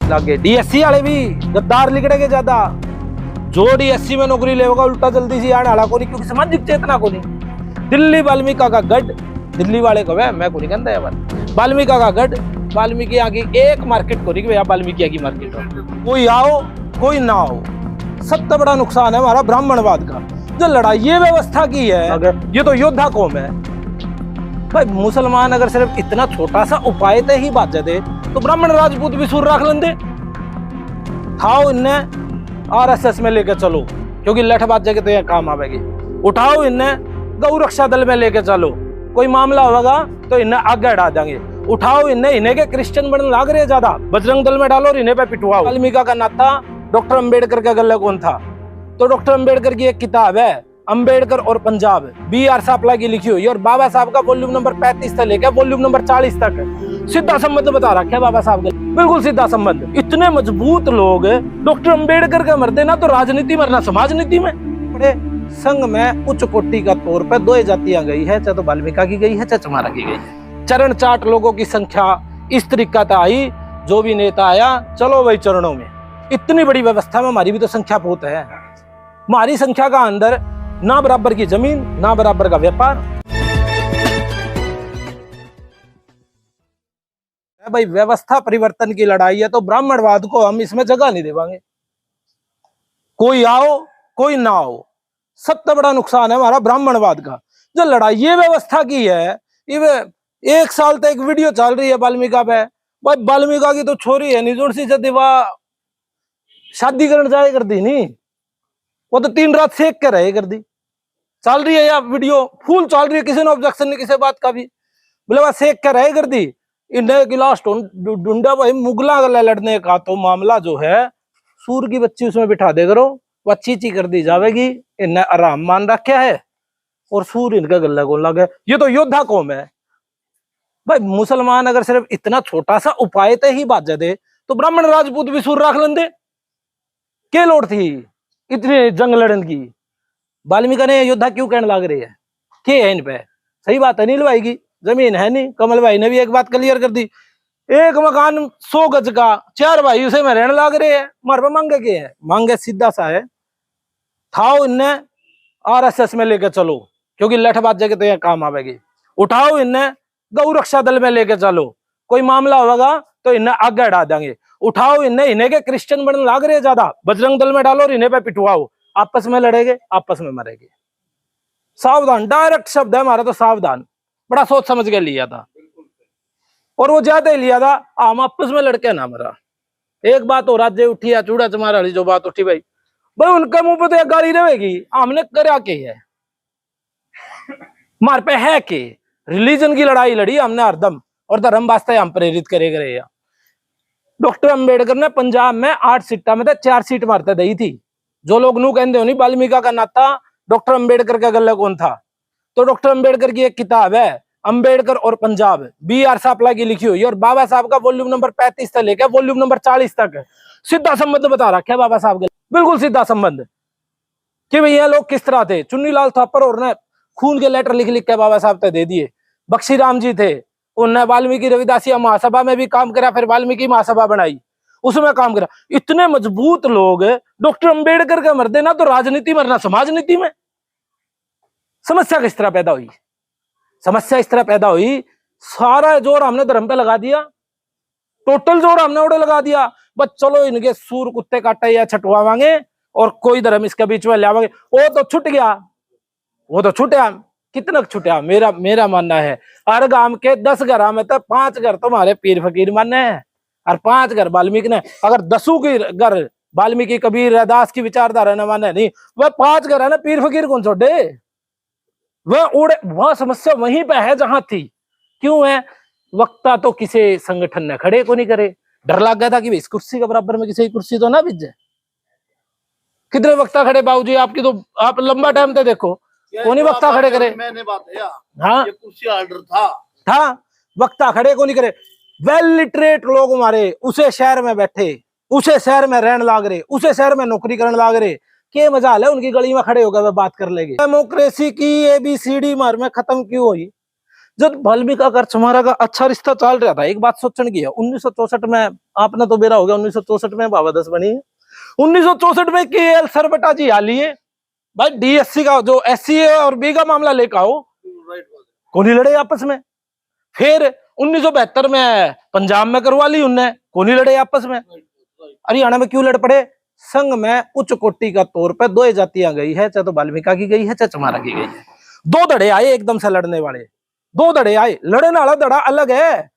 लागे डीएससी वाले भी गद्दार लिखड़ेगे ज्यादा। जो डीएससी में नौकरी लेगा उल्टा जल्दी से आने वाला को नहीं, क्योंकि सामाजिक चेतना को नहीं। दिल्ली वाल्मीकि का गढ़, दिल्ली वाले को मैं को नहीं कहता है वाल्मीकि का गढ़, वाल्मीकि आगे एक मार्केट को नहीं, वाल्मीकि की मार्केट हो, कोई आओ कोई ना हो। सबसे बड़ा नुकसान है हमारा ब्राह्मणवाद का, जो लड़ाई ये व्यवस्था की है, ये तो योद्धा कौम है भाई। मुसलमान अगर सिर्फ इतना छोटा सा उपाय ते ही बात दे तो ब्राह्मण राजपूत भी सुर रख लेंदे। खाओ इन्हें आरएसएस में लेके चलो, क्योंकि लठ बाजे के तो यह काम आवेगी। उठाओ इन्हें गौ रक्षा दल में लेके चलो, कोई मामला होगा तो इन्हें आगे हटा देंगे। उठाओ इन्हें के क्रिश्चियन बनने लाग रहे ज्यादा, बजरंग दल में डालो और इन्हें पे पिटवाओ। वाल्मीकि का नाता डॉक्टर अंबेडकर का गले कौन था? तो डॉक्टर अंबेडकर की एक किताब है अंबेडकर और पंजाब, BR सापला की लिखी हुई, और बाबा साहब का वॉल्यूम नंबर 35 से लेकर वॉल्यूम नंबर 40 तक है। सीधा संबंध बता रखा है बाबा साहब का, बिल्कुल सीधा संबंध। इतने मजबूत लोग डॉक्टर अंबेडकर के मरते ना तो राजनीति मरना समाज नीति में। संघ में उच्च कोटि का तौर पर 2 जातियां गई है, चाहे तो वाल्मीकि की गई है चाहे चमारा की गई है। चरण चाट लोगों की संख्या इस तरीका से आई, जो भी नेता आया चलो वही चरणों में। इतनी बड़ी व्यवस्था में हमारी भी तो संख्या बहुत है। हमारी संख्या का अंदर ना बराबर की जमीन ना बराबर का व्यापार है भाई। व्यवस्था परिवर्तन की लड़ाई है तो ब्राह्मणवाद को हम इसमें जगह नहीं देवांगे। कोई आओ कोई ना आओ, सबसे बड़ा नुकसान है हमारा ब्राह्मणवाद का, जो लड़ाई ये व्यवस्था की है। ये 1 साल तक वीडियो चल रही है वाल्मीकि पे भाई। वाल्मीकि की तो छोरी है निजुड़ सी जदिवा शादी करने जाए कर दी नहीं, वो तो 3 रात सेक के रहे कर दी। चल रही है या वीडियो फुल चल रही है, किसी ने ऑब्जेक्शन नहीं किसी बात का भी, बोले वह सेक के रहे कर दी। इंडिया की लास्ट ढूंढा भाई मुगला गला लड़ने का तो मामला जो है, सूर की बच्ची उसमें बिठा दे करो, वह चीची कर दी जाएगी। इन्हें आराम मान रखा है और सूर इनका गला को लगे। ये तो योद्धा कौम है भाई। मुसलमान अगर सिर्फ इतना छोटा सा उपाय ते ही बात दे तो ब्राह्मण राजपूत भी सूर रख लेंदे। क्या लोड़ थी इतनी जंग लड़न की? वाल्मीकि ने योद्धा क्यों कहने लग रही है? क्या है इन पे? सही बात है, नील भाई की जमीन है नहीं। कमल भाई ने भी एक बात क्लियर कर दी, एक मकान 100 गज का 4 भाई उसे में रहने लग रहे हैं। मार पे मांगे के है? मांगे सीधा सा है, खाओ इन्हें आरएसएस में लेके चलो, क्योंकि लठ बाजे के तो यह काम आवेगी। उठाओ इन्हें गौ रक्षा दल में लेके चलो, कोई मामला होगा तो इन्हें आगे हटा देंगे। उठाओ इन्हें के क्रिश्चियन बनने लाग रहे ज्यादा, बजरंग दल में डालो और इन्हें पे पिटवाओ। आपस में लड़ेगे आपस में मरेंगे। सावधान, डायरेक्ट शब्द है हमारा तो सावधान। बड़ा सोच समझ के लिया था, और वो ज्यादा ही लिया था। हम आपस में लड़के ना मरा। एक बात हो राज्य उठी या चूड़ा चमारा वाली जो बात उठी भाई, उनके मुंह पे तो एक गाली रहेगी। हमने करा के है, मार पे है के रिलीजन की लड़ाई लड़ी हमने हरदम, और धर्म वास्ते हम प्रेरित करे गए। डॉक्टर अंबेडकर ने पंजाब में 8 सीटा में 4 सीट मारते दी थी। जो लोग नू कहते हो नहीं वाल्मीकि का नाता डॉक्टर अंबेडकर का गले कौन था? तो डॉक्टर अंबेडकर की एक किताब है अंबेडकर और पंजाब, BR सापला की लिखी हुई, और बाबा साहब का वॉल्यूम नंबर 35 से लेकर वॉल्यूम नंबर 40 तक है। सीधा संबंध बता रखा है बाबा साहब के, बिल्कुल सीधा संबंध कि भैया लोग किस तरह थे। चुन्नीलाल थापर और ने खून के लेटर लिख लिख के बाबा साहब तक दे दिए। बख्शी राम जी थे, उन्होंने वाल्मीकि रविदासिया महासभा में भी काम करा, फिर वाल्मीकि महासभा बनाई, उसमें काम करा। इतने मजबूत लोग डॉक्टर अंबेडकर के मरते ना तो राजनीति मरना समाज नीति में। समस्या किस तरह पैदा हुई? समस्या इस तरह पैदा हुई, सारा जोर हमने धर्म पे लगा दिया, टोटल जोर हमने उड़े लगा दिया। बस चलो इनके सूर कुत्ते काटे या छटवावांगे और कोई धर्म इसके बीच में लावांगे। वो तो छूट गया, वो तो छूटा। कितना छूटा? मेरा मानना है हर गांव के 10 घर में तो 5 घर तुम्हारे पीर फकीर माने हैं और 5 घर वाल्मीकि ने। अगर 10 की घर वाल्मीकि कबीर रैदास की विचारधारा न माने नहीं, वह 5 घर है ना पीर फकीर कौन छोड़े? वह उड़े, वह समस्या वहीं पे है जहां थी। क्यों है? वक्ता तो किसी संगठन ने खड़े को नहीं करे। डर लग गया था कि इस कुर्सी के बराबर में किसी कुर्सी तो ना बिज जाए। कितने वक्ता खड़े बाबूजी आपकी, तो आप लंबा टाइम तो देखो कौन ही वक्ता खड़े करे। मैंने बात है हाँ, ये कुर्सी ऑर्डर था वक्ता खड़े को नहीं करे। वेल लिटरेट लोग हमारे उसे शहर में बैठे, उसे शहर में रहने लाग रहे, उसे शहर में नौकरी करने लाग रहे। के मजाल है उनकी गली में खड़े होकर वह बात कर लेंगे। डेमोक्रेसी की ABCD मार में खत्म क्यों हुई? जब वाल्मीकि का चमारा का अच्छा रिश्ता चल रहा था, एक बात सोचने की है, 1964 में आपने तो बेरा हो गया, 1964 में बाबादस बनी है, 1964 में के सरबटा जी हाली है भाई, डीएससी का जो एससी और बी का मामला लेकर आओ, कौन लड़े आपस में। फिर 1972 में पंजाब में करवा ली उनने, कौन लड़े आपस में। हरियाणा में क्यों लड़ पड़े? संघ में उच्च कोटि का तौर पर दो जातियां गई है, चाहे तो वाल्मीकि की गई है, चाहे चमारा की गई है। दो धड़े आए एकदम से लड़ने वाले, दो धड़े आए, लड़ने वाला धड़ा अलग है।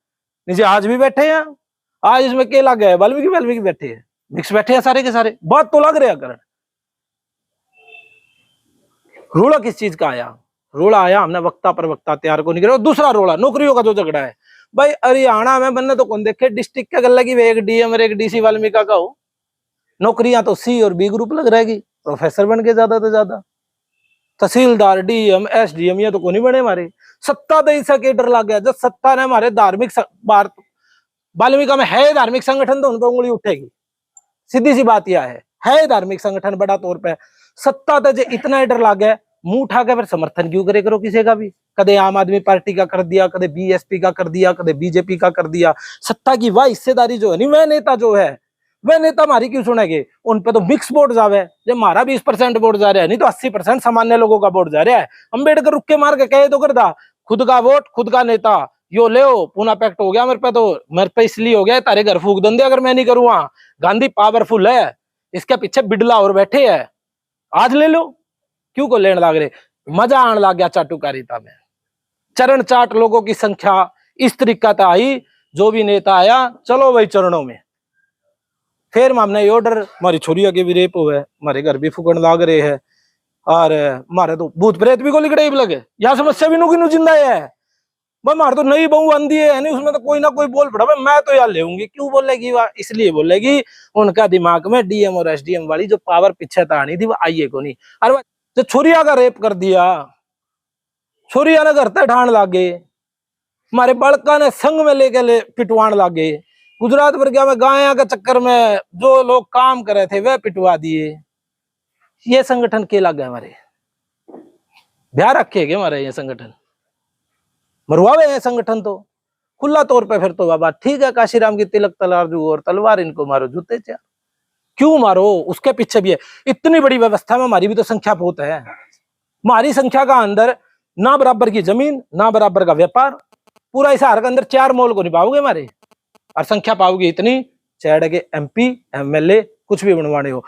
नीचे आज भी बैठे हैं, आज इसमें के लग गए, वाल्मीकि बैठे हैं, मिक्स बैठे हैं सारे के सारे, बात तो लग रहा करण। रोला किस चीज का आया? रोला आया हमने वक्ता पर वक्ता तैयार को नहीं किया। दूसरा रोला नौकरियों का जो झगड़ा है भाई, हरियाणा में मैंने तो कौन देखे डिस्ट्रिक्ट का गल की एक डीएम और एक डीसी वाल्मीकि का हो, नौकरियां तो सी और बी ग्रुप लग रहेगी, प्रोफेसर बन के ज्यादा से ज्यादा, तहसीलदार डीएम एसडीएम ये तो कौन ही बने हमारे। सत्ता दे सा के डर लग गया, जब सत्ता ने हमारे धार्मिक वाल्मीकि में है धार्मिक संगठन तो उन पर उंगली उठेगी, सीधी सी बात यह है धार्मिक संगठन बड़ा तौर पे, सत्ता तो इतना डर लग गया, मुंह उठा के फिर समर्थन क्यों करे करो किसी का भी। कदे आम आदमी पार्टी का कर दिया, कदे बीएसपी का कर दिया, कदे बीजेपी का कर दिया। सत्ता की वह हिस्सेदारी जो है नहीं, वह नेता जो है, वह नेता हमारी क्यों सुनेंगे? उन पे तो मिक्स वोट जावे, जब हमारा 20% वोट जा रहा है, नहीं तो 80% सामान्य लोगों का वोट जा रहा है। अम्बेडकर रुक के मार के कहे तो कर दा, खुद का वोट खुद का नेता, यो ले पूना पैक्ट हो गया मेरे पे, तो मेरे पे इसलिए हो गया तारे घर फूक दंदे अगर मैं नहीं करूँगा। गांधी पावरफुल है, इसके पीछे बिड़ला और बैठे है, आज ले लो, क्यों को लेने लग रहे। मजा आने लग गया चाटुकारिता में, चरण चाट लोगों की संख्या इस तरीका था आई, जो भी नेता आया चलो वही चरणों में। फिर हमने ऑर्डर, हमारी छोरिया के भी रेप हुए, हमारे घर भी फूकन लाग रहे हैं, और हमारे तो भूत प्रेत भी को लिखड़े लगे, यहाँ समस्या भी नु जिंदा है। मार तो नई बहू आंधी है नहीं, उसमें तो कोई ना कोई बोल पड़ा, मैं तो यार लेऊंगी, क्यों बोलेगी वह? इसलिए बोलेगी उनका दिमाग में डीएम और एसडीएम वाली जो पावर पीछे तानी थी वो आइए को नहीं। अरे जो छोरिया का रेप कर दिया, छोरिया ने घर तक ठान लागे, हमारे बड़का ने संघ में लेके पिटवान लागे, गुजरात भर गया में गाया के चक्कर में जो लोग काम कर रहे थे वह पिटवा दिए। ये संगठन के लग गए हमारे, ध्यान रखेगा हमारे ये संगठन मरवावे हैं संगठन तो खुला तौर पे। फिर तो बाबा ठीक है, काशीराम की तिलक तलवार जो और तलवार, इनको मारो जूते चार, क्यों मारो? उसके पीछे भी है इतनी बड़ी व्यवस्था में, हमारी भी तो संख्या बहुत है। हमारी संख्या का अंदर ना बराबर की जमीन, ना बराबर का व्यापार, पूरा इस हार के अंदर 4 मॉल को नहीं पाओगे हमारे, और संख्या पाओगे इतनी चैड़ के एमपी एमएलए कुछ भी बनवाने हो।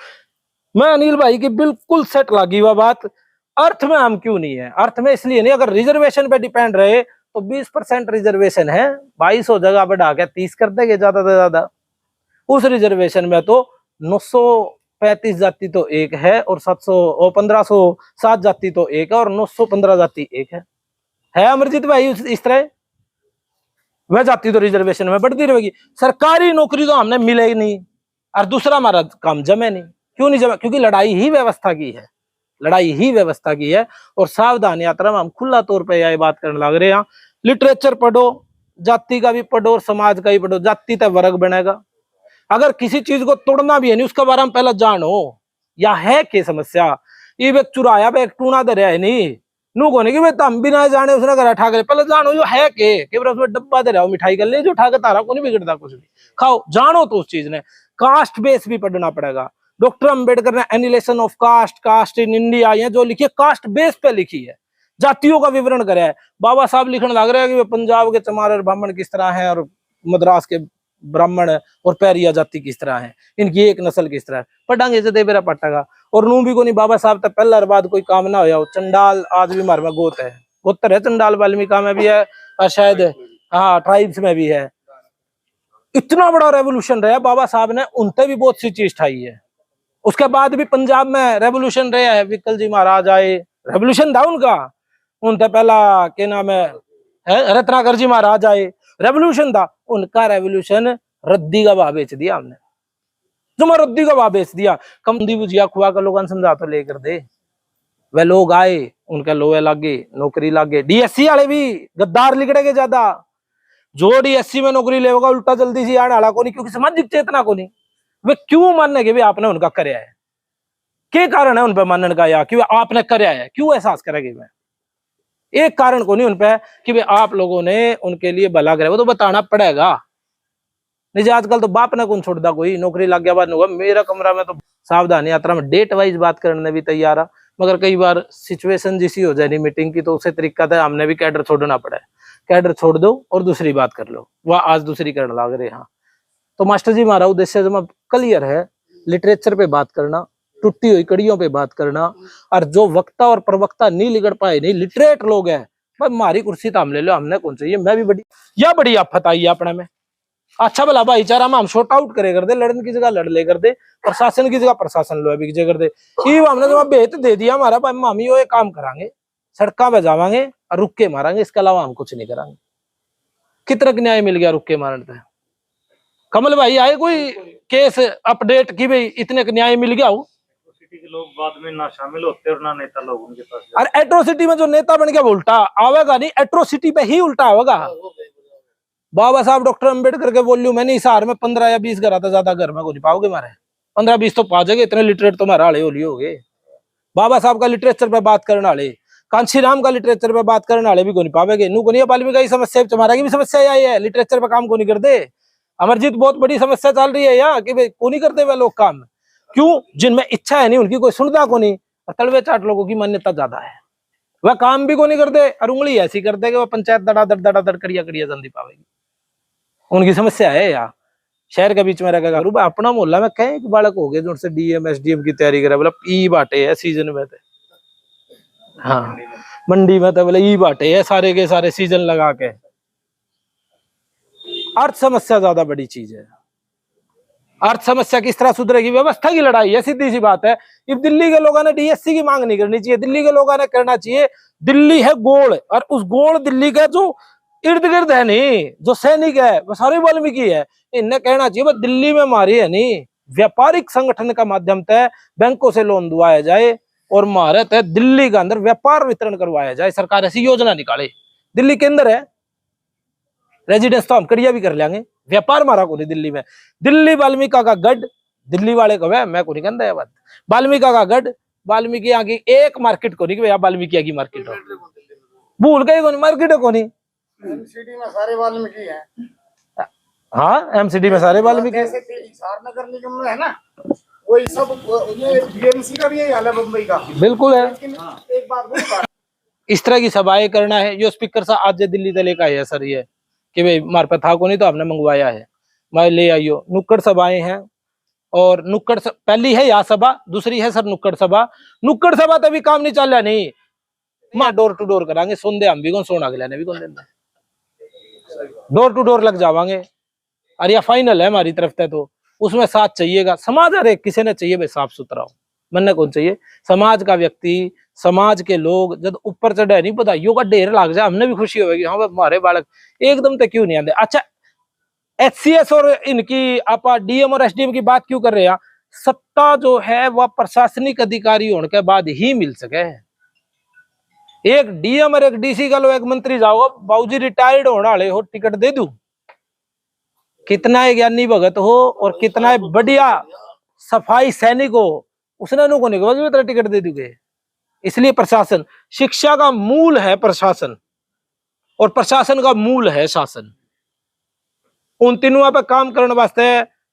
मैं अनिल भाई की बिल्कुल सेट लगी हुआ बात, अर्थ में हम क्यों नहीं है? अर्थ में इसलिए नहीं, अगर रिजर्वेशन पे डिपेंड रहे तो 20% रिजर्वेशन है, 2200 जगह बढ़ा के 30 कर देंगे ज्यादा से ज्यादा। उस रिजर्वेशन में तो 935 जाति तो एक है, और 700 और 1507 जाति तो एक है, और 915 जाति एक है अमरजीत भाई। इस तरह वह जाति तो रिजर्वेशन में बढ़ती रहेगी। सरकारी नौकरी तो हमने मिलेगी नहीं, और दूसरा हमारा काम जमे नहीं। क्यों नहीं जमा? क्योंकि लड़ाई ही व्यवस्था की है, लड़ाई ही व्यवस्था की है। और सावधान यात्रा में हम खुला तौर पर यह बात करने लग रहे हैं, लिटरेचर पढ़ो, जाति का भी पढ़ो और समाज का भी पढ़ो, जाति तक वर्ग बनेगा। अगर किसी चीज को तोड़ना भी है नहीं, उसके बारे में पहले जानो या है क्या समस्या। ये चुराया पे एक टूना दे रहा है नहीं, नू कोने की हम बिना जाने उसने घर उठा कर, पहले जानो जो है के उसमें डब्बा दे रहा हो मिठाई कर ले, जो उठा के तारा को नहीं बिगड़ता कुछ भी, खाओ जानो। तो उस चीज ने कास्ट बेस भी पढ़ना पड़ेगा। डॉक्टर अंबेडकर ने annihilation of caste, caste in India, ये जो लिखी है कास्ट बेस पे लिखी है, जातियों का विवरण करे है। बाबा साहब लिखने लग रहे हैं कि पंजाब के चमार और ब्राह्मण किस तरह है, और मद्रास के ब्राह्मण और पैरिया जाति किस तरह है, इनकी एक नस्ल किस तरह है, पढ़ांगे जदे बेरा पटेगा। और नू भी को नहीं, बाबा साहब तक पहला बाद कोई काम ना हो। चंडाल आज भी हमारे में गोत है, गोत्र है चंडाल, वाल्मीकि में भी है, और शायद हाँ ट्राइब्स में भी है। इतना बड़ा रेवोल्यूशन रहा बाबा साहब ने, उनसे भी बहुत सी चीज ठाई है। उसके बाद भी पंजाब में रेवोल्यूशन रहा है, विकल जी महाराज आए, रेवोल्यूशन था उनका। उनसे पहला क्या नाम है रत्नाकर जी महाराज आए, रेवोल्यूशन था उनका। रेवोल्यूशन रद्दी का भाव बेच दिया हमने, जो रद्दी का भाव बेच दिया। कम दी बुझिया खुआ का लोगों समझा तो लेकर दे। वे लोग आए, उनका लोहे लागे, नौकरी लागे। डीएससी वाले भी गद्दार लिखड़ेगे ज्यादा, जो डीएससी में नौकरी लेगा उल्टा जल्दी से आने वाला को नहीं, क्योंकि सामाजिक चेतना को नहीं। वे क्यों मानने के भी आपने उनका करया है, क्या कारण है उन पर मानने का, या क्यों आपने करया है, क्यों एहसास करेगी। मैं एक कारण को नहीं उन पे कि भाई आप लोगों ने उनके लिए भला करे, वो तो बताना पड़ेगा। नहीं आजकल तो बाप ने कौन छोड़ता, कोई नौकरी लग गया बाद में होगा। मेरा कमरा में तो सावधानी यात्रा में डेट वाइज बात करने भी तैयार है, मगर कई बार सिचुएशन जैसी हो जाए नहीं मीटिंग की, तो उसे तरीका था हमने भी कैडर छोड़ना पड़ा है। कैडर छोड़ दो और दूसरी बात कर लो, वह आज दूसरी करने लग रहे। हाँ तो मास्टर जी हमारा उद्देश्य जब क्लियर है, लिटरेचर पे बात करना, टूटी हुई कड़ियों पे बात करना, और जो वक्ता और प्रवक्ता नहीं लिगड़ पाए, नहीं लिटरेट लोग हैं, भाई हमारी कुर्सी तो हम ले लो, हमने कौन चाहिए। मैं भी बड़ी आफत आई है अपने में। अच्छा भला भाईचारा में हम शॉर्ट आउट करे कर दे, लड़ने की जगह लड़ ले कर दे, प्रशासन की जगह प्रशासन लो भी कर दे। हमने तो बेहत दे दिया हमारा, हम ही ये काम करांगे, सड़क पे जावांगे और रुक के मारेंगे, इसके अलावा हम कुछ नहीं करांगे। कितना न्याय मिल गया रुक के मारने पे? कमल भाई आए कोई केस अपडेट की भाई इतने न्याय मिल गया हो? के लोग बाद में ना शामिल होते और ना नेता लोग उनके पास। और एट्रोसिटी में जो नेता बन गया वो उल्टा आवेगा नहीं, एट्रोसिटी पे ही उल्टा आवेगा। बाबा साहब डॉक्टर अंबेडकर के वॉल्यूम है नहीं, हिसार में 15 या 20 घर आता, ज्यादा घर में को नहीं पाओगे मारे, 15-20 तो पा जाएंगे, इतने लिटरेट तो हमारा हाले होली हो गए। बाबा साहब का लिटरेचर पे बात करने वाले, कांशीराम का लिटरेचर पे बात करने वाले भी को नहीं पावेगे। नू को नहीं वाल्मीकि की समस्या, हमारा की भी समस्या आई है, लिटरेचर पे काम को नहीं करते। अमरजीत बहुत बड़ी समस्या चल रही है यहाँ कि भाई को नहीं करते वे लोग काम, क्यों? जिनमें इच्छा है नहीं उनकी कोई सुनता को नहीं, और तड़वे चाट लोगों की मान्यता ज्यादा है, वह काम भी को नहीं करते और उंगली ऐसी करते कि वह पंचायत दड़ा कड़िया जल्दी पावेगी। उनकी समस्या है यार। शहर के बीच में रखेगा, अपना मोहल्ला में कई बालक हो गए जो उनसे डीएम एसडीएम की तैयारी करे, बोला ई बाटे है सीजन में थे। हाँ मंडी में तो बोले ई बाटे है सारे के सारे सीजन लगा के। अर्थ समस्या ज्यादा बड़ी चीज है। अर्थ समस्या किस तरह सुधरेगी? व्यवस्था की लड़ाई है, सीधी सी बात है। इब दिल्ली के लोगों ने डीएससी की मांग नहीं करनी चाहिए, दिल्ली के लोगों ने करना चाहिए, दिल्ली है गोल, और उस गोल दिल्ली का जो इर्द गिर्द है नहीं, जो सैनिक है वो सारे वाल्मीकि है, इन्हें कहना चाहिए दिल्ली में हमारी है नहीं व्यापारिक संगठन का माध्यम से बैंकों से लोन दुआया जाए, और भारत है दिल्ली के अंदर व्यापार वितरण करवाया जाए। सरकार ऐसी योजना निकाले, दिल्ली के अंदर है रेजिडेंस तो हम कड़िया भी कर लेंगे, व्यापार मारा को नहीं दिल्ली में। दिल्ली वाल्मीकि का गढ़, दिल्ली वाले को मैं को नहीं कहता है बात, वाल्मीकि का गढ़, वाल्मीकि यहाँ की एक मार्केट को नहीं कि वाल्मीकि की मार्केट हो, भूल गए को नहीं, मार्केट को नहीं। एमसीडी में सारे वाल्मीकि हैं। हाँ एमसीडी में सारे वाल्मीकि, हिसार नगर निगम में है ना, वही सब, ये बीएमसी का भी यही हाल है, मुंबई का बिल्कुल है। एक बात इस तरह की सभाएं करना है, जो स्पीकर साहब आज दिल्ली से लेकर आए हैं सर, ये कि भाई हमारे पास था को नहीं तो हमने मंगवाया है, मैं ले आइयो। नुक्कड़ सभाएं हैं, और पहली है यहाँ सभा, दूसरी है सर नुक्कड़ सभा। नुक्कड़ सभा तभी काम नहीं चल रहा, नहीं मां डोर टू डोर करांगे, सुन दे हम भी कौन सोना के भी कौन देना, डोर टू डोर लग जावांगे। और यह फाइनल है हमारी तरफ से, तो उसमें साथ चाहिएगा समाज, हर एक किसी ने चाहिए भाई साफ सुथरा हो, मन कौन चाहिए समाज का व्यक्ति, समाज के लोग जब ऊपर चढ़े नहीं बधाइयों का ढेर लग जाए, हमने भी खुशी होगी, हाँ हमारे बालक एकदम तो क्यों नहीं आते। अच्छा एचसीएस और इनकी आप डीएम और एसडीएम की बात क्यों कर रहे हैं? सत्ता जो है वह प्रशासनिक अधिकारी होने के बाद ही मिल सके। एक डीएम और एक डीसी का लो, एक मंत्री जाओ, बाबूजी रिटायर्ड होने वाले हो, टिकट दे दूं, कितना ज्ञानी भगत हो और कितना बढ़िया सफाई सैनिक हो, उसने को नहीं टिकट दे दोगे। इसलिए प्रशासन, शिक्षा का मूल है प्रशासन, और प्रशासन का मूल है शासन। उन तीनों पे काम करने वास्ते,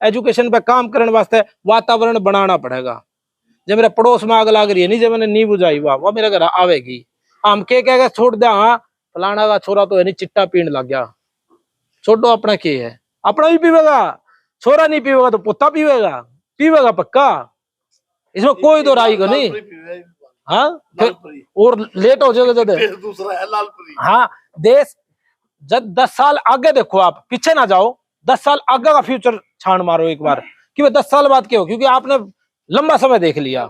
एजुकेशन पे काम करने वास्ते वातावरण बनाना पड़ेगा। जब मेरे पड़ोस में आग लग रही है नहीं, जब मैंने नहीं बुझाई वह मेरे घर आवेगी, हम के छोड़ दे, हाँ फलाना का छोरा तो है नहीं चिट्टा पीने लग गया, छोड़ो अपना के है, अपना भी पीवेगा, छोरा नहीं पीवेगा तो पोता पीवेगा पक्का, इसमें कोई तो राय को नहीं। हाँ और लेट हो जाएगा जब दूसरा है लालपुरी। हाँ देश जब 10 साल आगे देखो, आप पीछे ना जाओ, 10 साल आगे का फ्यूचर छान मारो एक बार कि 10 साल बाद क्या हो, क्योंकि आपने लंबा समय देख लिया।